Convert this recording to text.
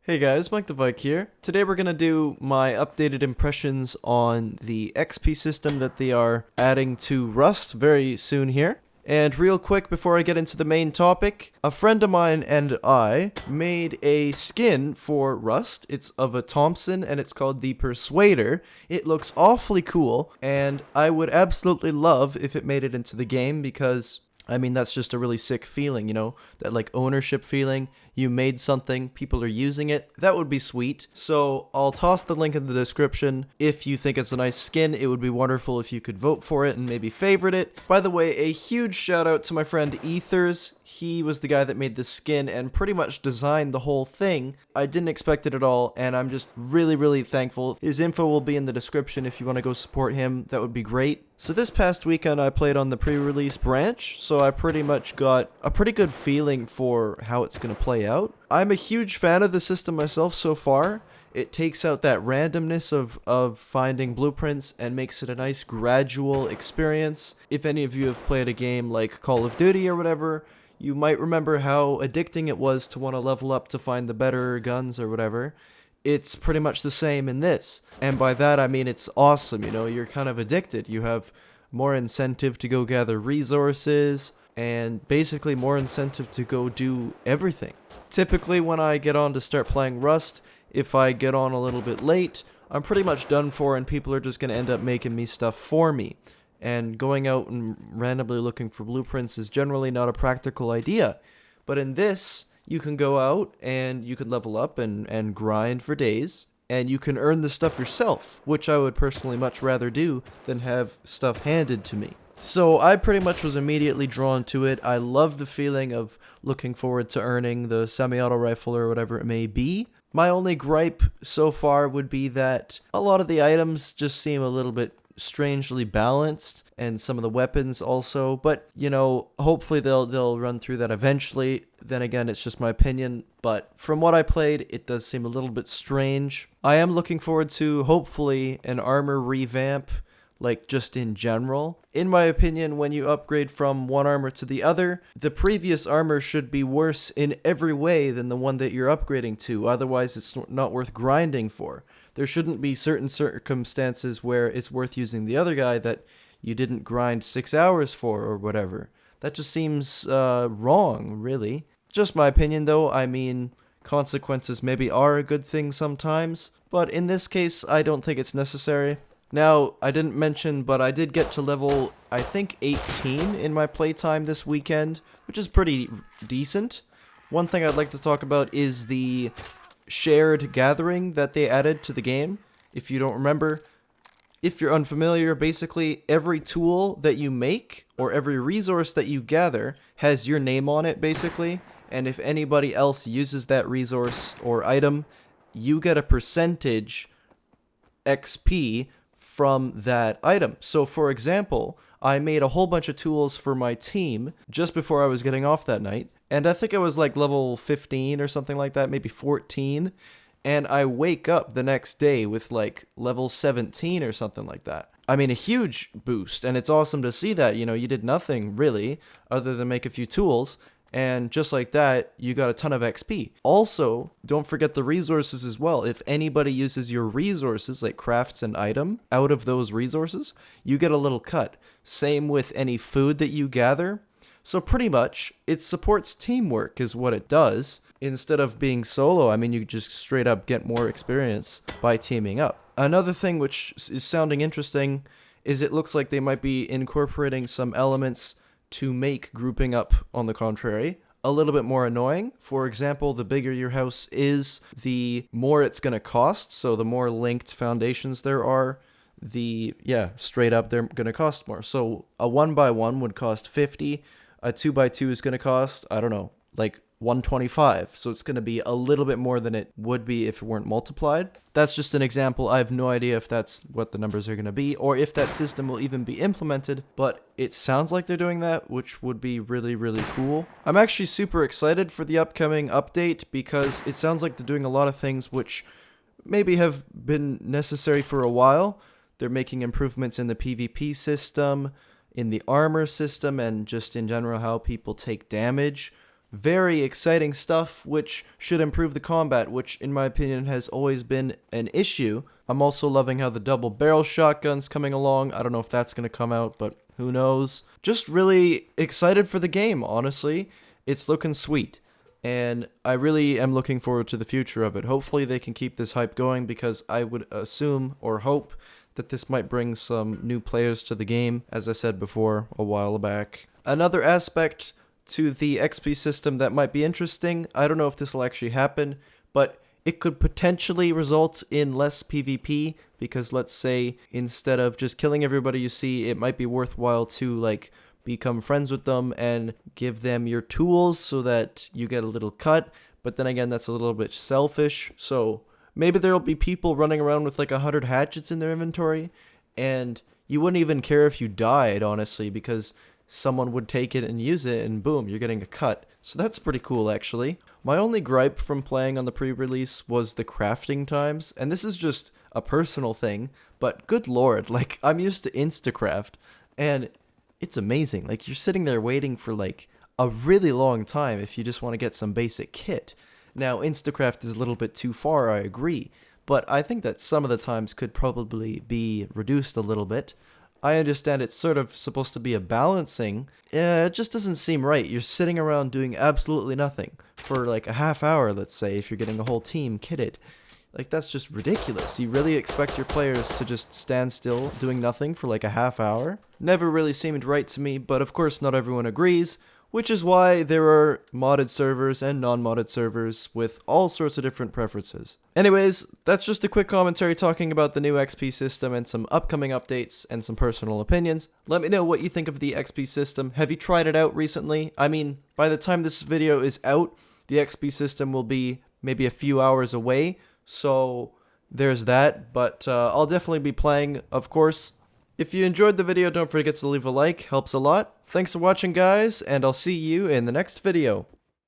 Hey guys, Mike the Vike here. Today we're going to do my updated impressions on the XP system that they are adding to Rust very soon here. And real quick before I get into the main topic, a friend of mine and I made a skin for Rust. It's of a Thompson and it's called the Persuader. It looks awfully cool and I would absolutely love if it made it into the game because that's just a really sick feeling, that like ownership feeling. You made something, people are using it. That would be sweet. So I'll toss the link in the description. If you think it's a nice skin, it would be wonderful if you could vote for it and maybe favorite it. By the way, a huge shout out to my friend Ethers. He was the guy that made the skin and pretty much designed the whole thing. I didn't expect it at all, and I'm just really thankful. His info will be in the description if you want to go support him. That would be great. So this past weekend I played on the pre-release branch, so I pretty much got a pretty good feeling for how it's going to play out. I'm a huge fan of the system myself so far. It takes out that randomness of finding blueprints and makes it a nice gradual experience. If any of you have played a game like Call of Duty or whatever, you might remember how addicting it was to want to level up to find the better guns or whatever. It's pretty much the same in this. And by that I mean it's awesome, you're kind of addicted. You have more incentive to go gather resources and basically more incentive to go do everything. Typically when I get on to start playing Rust, if I get on a little bit late, I'm pretty much done for and people are just going to end up making me stuff for me. And going out and randomly looking for blueprints is generally not a practical idea. But in this, you can go out and you can level up and grind for days, and you can earn the stuff yourself, which I would personally much rather do than have stuff handed to me. So I pretty much was immediately drawn to it. I love the feeling of looking forward to earning the semi-auto rifle or whatever it may be. My only gripe so far would be that a lot of the items just seem a little bit strangely balanced, and some of the weapons also, but hopefully they'll run through that eventually. Then again, it's just my opinion, but from what I played, it does seem a little bit strange. I am looking forward to hopefully an armor revamp, like just in general. In my opinion, when you upgrade from one armor to the other, the previous armor should be worse in every way than the one that you're upgrading to, otherwise it's not worth grinding for. There shouldn't be certain circumstances where it's worth using the other guy that you didn't grind 6 hours for or whatever. That just seems wrong, really. Just my opinion though. Consequences maybe are a good thing sometimes, but in this case I don't think it's necessary. Now, I didn't mention, but I did get to level, I think, 18 in my playtime this weekend, which is pretty decent. One thing I'd like to talk about is the shared gathering that they added to the game. If you don't remember, if you're unfamiliar, basically every tool that you make or every resource that you gather has your name on it, basically. And if anybody else uses that resource or item, you get a percentage XP from that item. So for example, I made a whole bunch of tools for my team just before I was getting off that night, and I think I was like level 15 or something like that, maybe 14, and I wake up the next day with like level 17 or something like that. A huge boost, and it's awesome to see that, you did nothing really other than make a few tools, and just like that, you got a ton of XP. Also, don't forget the resources as well. If anybody uses your resources, like crafts an item out of those resources, you get a little cut. Same with any food that you gather. So pretty much, it supports teamwork is what it does. Instead of being solo, you just straight up get more experience by teaming up. Another thing which is sounding interesting is it looks like they might be incorporating some elements to make grouping up, on the contrary, a little bit more annoying. For example, the bigger your house is, the more it's going to cost. So the more linked foundations there are, straight up they're going to cost more. So a 1x1 would cost 50. A 2x2 is going to cost, I don't know, like 125. So it's going to be a little bit more than it would be if it weren't multiplied. That's just an example. I have no idea if that's what the numbers are going to be or if that system will even be implemented, but it sounds like they're doing that, which would be really cool. I'm actually super excited for the upcoming update because it sounds like they're doing a lot of things which maybe have been necessary for a while. They're making improvements in the PvP system, in the armor system, and just in general how people take damage very exciting stuff which should improve the combat, which in my opinion has always been an issue. I'm also loving how the double barrel shotgun's coming along. I don't know if that's going to come out, but who knows. Just really excited for the game, honestly. It's looking sweet. And I really am looking forward to the future of it. Hopefully they can keep this hype going, because I would assume or hope that this might bring some new players to the game, as I said before a while back. Another aspect to the XP system that might be interesting, I don't know if this will actually happen, but it could potentially result in less PvP, because let's say instead of just killing everybody you see, it might be worthwhile to like become friends with them and give them your tools so that you get a little cut. But then again, that's a little bit selfish, so maybe there'll be people running around with like 100 hatchets in their inventory, and you wouldn't even care if you died, honestly, because someone would take it and use it, and boom, you're getting a cut. So that's pretty cool, actually. My only gripe from playing on the pre-release was the crafting times, and this is just a personal thing, but good lord, like, I'm used to Instacraft, and it's amazing. Like, you're sitting there waiting for like a really long time if you just want to get some basic kit. Now, Instacraft is a little bit too far, I agree, but I think that some of the times could probably be reduced a little bit. I understand it's sort of supposed to be a balancing. It just doesn't seem right. You're sitting around doing absolutely nothing for like a half hour, let's say, if you're getting a whole team kitted. Like, that's just ridiculous. You really expect your players to just stand still doing nothing for like a half hour? Never really seemed right to me, but of course not everyone agrees, which is why there are modded servers and non-modded servers with all sorts of different preferences. Anyways, that's just a quick commentary talking about the new XP system and some upcoming updates and some personal opinions. Let me know what you think of the XP system. Have you tried it out recently? I mean, by the time this video is out, the XP system will be maybe a few hours away, so there's that, but I'll definitely be playing, of course. If you enjoyed the video, don't forget to leave a like, helps a lot. Thanks for watching, guys, and I'll see you in the next video.